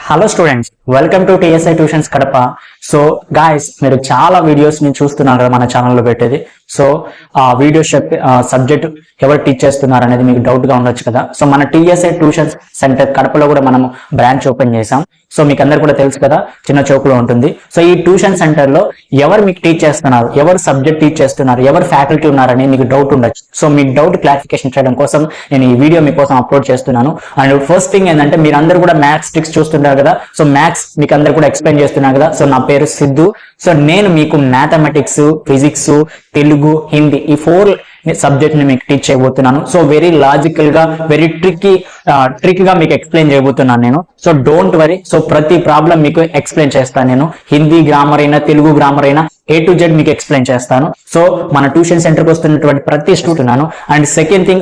Hello students, welcome to TSI tuitions Kadapa. So guys, మీరు చాలా videos ని చూస్తున్నారు కదా మన ఛానల్లో పెట్టేది. సో ఆ వీడియోస్ సబ్జెక్ట్ ఎవరు టీచ్ చేస్తున్నారు అనేది మీకు డౌట్ గా ఉండొచ్చు కదా. సో మన టీఎస్ఐ ట్యూషన్స్ సెంటర్ కడపలో కూడా మనం బ్రాంచ్ ఓపెన్ చేసాం. సో మీకు అందరు కూడా తెలుసు కదా, చిన్న చౌకులో ఉంటుంది. సో ఈ ట్యూషన్ సెంటర్ లో ఎవరు మీకు టీచ్ చేస్తున్నారు, ఎవరు సబ్జెక్ట్ టీచ్ చేస్తున్నారు, ఎవరు ఫ్యాకల్టీ ఉన్నారని మీకు డౌట్ ఉండొచ్చు. సో మీ డౌట్ క్లారిఫికేషన్ చేయడం కోసం నేను ఈ వీడియో మీకోసం అప్లోడ్ చేస్తున్నాను. అండ్ ఫస్ట్ థింగ్ ఏంటంటే, మీరు అందరూ కూడా మ్యాథ్స్ ట్రిక్స్ చూస్తుంటారు కదా. సో మ్యాథ్స్ మీకు అందరు కూడా ఎక్స్ప్లెయిన్ చేస్తున్నారు కదా. సో నా పేరు సిద్ధు. సో నేను మీకు మ్యాథమెటిక్స్, ఫిజిక్స్, తెలుగు, హిందీ ఈ 4 సబ్జెక్ట్ ని మీకు టీచ్ చేయబోతున్నాను. సో వెరీ లాజికల్ గా, వెరీ ట్రిక్ గా మీకు ఎక్స్ప్లెయిన్ చేయబోతున్నాను నేను. So don't worry. సో ప్రతి ప్రాబ్లం మీకు ఎక్స్ప్లెయిన్ చేస్తాను నేను. హిందీ గ్రామర్ అయినా, తెలుగు గ్రామర్ అయినా A to Z మీకు ఎక్స్ప్లెయిన్ చేస్తాను. సో మన ట్యూషన్ సెంటర్కి వస్తున్నటువంటి ప్రతి స్టూడెంట్. అండ్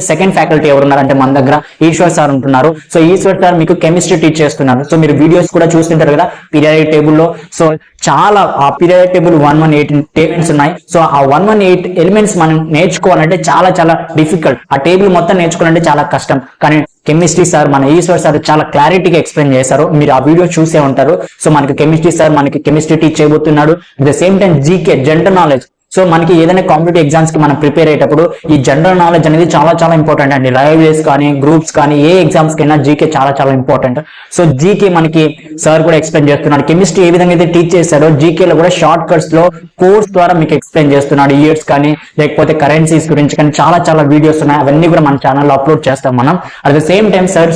సెకండ్ ఫ్యాకల్టీ ఎవరున్నారంటే మన దగ్గర ఈశ్వర్ సార్ ఉంటున్నారు. సో ఈశ్వర్ సార్ మీకు కెమిస్ట్రీ టీచ్ చేస్తున్నారు. సో మీరు వీడియోస్ కూడా చూస్తుంటారు కదా పీరియాడిక్ టేబుల్ లో. సో చాలా ఆ పీరియాడిక్ టేబుల్ 118 ఎలిమెంట్స్ ఉన్నాయి. సో ఆ 118 ఎలిమెంట్స్ మనం నేర్చుకోవాలంటే చాలా డిఫికల్ట్. ఆ టేబుల్ మొత్తం నేర్చుకోవాలంటే చాలా కష్టం. కానీ కెమిస్ట్రీ సార్, మన ఈశ్వర్ సార్ చాలా క్లారిటీగా ఎక్స్ప్లెయిన్ చేశారు. మీరు ఆ వీడియో చూసే ఉంటారు. సో మనకి కెమిస్ట్రీ సార్ మనకి కెమిస్ట్రీ టీచ్ చేయబోతున్నాడు. At the same time GK, general knowledge. So మనకి ఏదైనా కాంపిటేటివ్ ఎగ్జామ్స్ కి మనం ప్రిపేర్ అయ్యేటప్పుడు ఈ జనరల్ నాలెడ్జ్ అనేది చాలా ఇంపార్టెంట్ అండి. లైవ్ డేస్ కానీ, గ్రూప్స్ కానీ, ఏ ఎగ్జామ్స్ కైనా జీకే చాలా ఇంపార్టెంట్. సో జీకే మనకి సార్ కూడా ఎక్స్ప్లెయిన్ చేస్తున్నాడు. కెమిస్ట్రీ ఏ విధంగా అయితే టీచ్ చేశారో జీకే లో కూడా షార్ట్ కట్స్ లో కోర్స్ ద్వారా మీకు ఎక్స్ప్లెయిన్ చేస్తున్నాడు. ఇయర్స్ కానీ, లేకపోతే కరెన్సీస్ గురించి కానీ చాలా వీడియోస్ ఉన్నాయి. అవన్నీ కూడా మన ఛానల్లో అప్లోడ్ చేస్తాం మనం. At the same time sir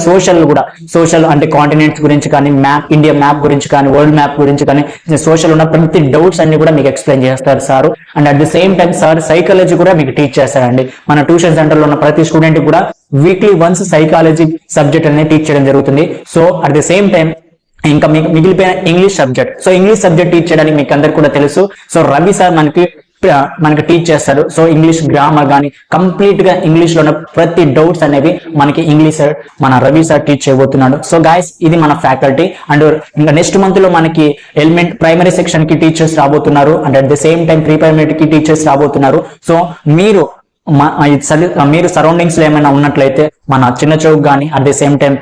social అంటే కాంటినెంట్స్ గురించి కానీ, ఇండియా మ్యాప్ గురించి కానీ, వరల్డ్ మ్యాప్ గురించి కానీ, సోషల్ ఉన్న ప్రతి డౌట్స్ అన్ని కూడా మీకు ఎక్స్ప్లెయిన్ చేస్తారు sir. And at the same time sir psychology కూడా మీకు టీచ్ చేస్తారండి. మన ట్యూషన్ సెంటర్ లో ఉన్న ప్రతి స్టూడెంట్ కూడా వీక్లీ వన్స్ సైకాలజీ సబ్జెక్ట్ అనేది టీచ్ చేయడం జరుగుతుంది. So at the same time ఇంకా మీకు మిగిలిపోయిన English subject. So English subject teach చేయడానికి మీకు అందరు కూడా తెలుసు. సో రవి సార్ మనకి టీచ్ చేస్తారు. సో ఇంగ్లీష్ గ్రామర్ కానీ, కంప్లీట్ గా ఇంగ్లీష్ లో ఉన్న ప్రతి డౌట్స్ అనేవి మనకి ఇంగ్లీష్ సార్, మన రవి సార్ టీచ్ చేయబోతున్నాడు. సో గాయస్, ఇది మన ఫ్యాకల్టీ. అండ్ ఇంకా నెక్స్ట్ మంత్ లో మనకి ఎలిమెంట్ ప్రైమరీ సెక్షన్ కి టీచర్స్ రాబోతున్నారు. And at the same time pre primary కి టీచర్స్ రాబోతున్నారు. సో మీరు సరౌండింగ్స్ లో ఏమైనా ఉన్నట్లయితే మన చిన్న చౌక్ కానీ, అట్ ది సేమ్ టైం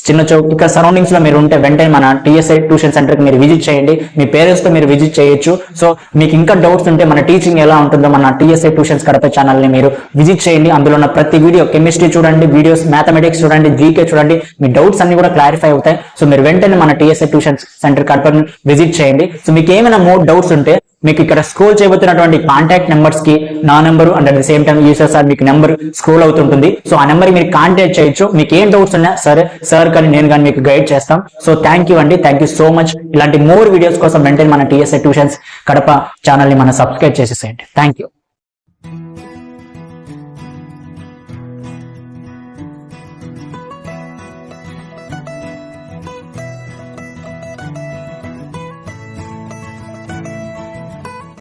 చిన్న చౌక్ ఇక్కడ సరౌండింగ్స్ లో మీరు ఉంటే వెంటనే మన టీఎస్ఐ ట్యూషన్ సెంటర్ కి మీరు విజిట్ చేయండి. మీ పేరెంట్స్ తో మీరు విజిట్ చేయొచ్చు. సో మీకు ఇంకా డౌట్స్ ఉంటే, మన టీచింగ్ ఎలా ఉంటుందో మన టీఎస్ఐ ట్యూషన్స్ కడప ఛానల్ ని మీరు విజిట్ చేయండి. అందులో ఉన్న ప్రతి వీడియో, కెమిస్ట్రీ చూడండి, వీడియోస్ మ్యాథమెటిక్స్ చూడండి, జీకే చూడండి. మీ డౌట్స్ అన్ని కూడా క్లారిఫై అవుతాయి. సో మీరు వెంటనే మన TSI tuitions centre Kadapa visit చేయండి. సో మీకు ఏమైనా మోర్ డౌట్స్ ఉంటే మీకు ఇక్కడ స్క్రోల్ చేయబోతున్నటువంటి కాంటాక్ట్ నెంబర్స్ కి నా number and at the same time Eeshwar sir మీకు నెంబర్ స్క్రోల్ అవుతుంటుంది. సో ఆ నెంబర్ మీరు కాంటాక్ట్ చేయొచ్చు. మీకు ఏం డౌట్స్ ఉన్నా సరే సార్ కానీ నేను కానీ మీకు గైడ్ చేస్తాం. సో థ్యాంక్ యూ అండి, థ్యాంక్ యూ సో మచ్. ఇలాంటి మోర్ వీడియోస్ కోసం వెంటనే మన టీఎస్ఐ ట్యూషన్స్ కడప ఛానల్ ని మనం సబ్స్క్రైబ్ చేసేసేయండి. Thank you.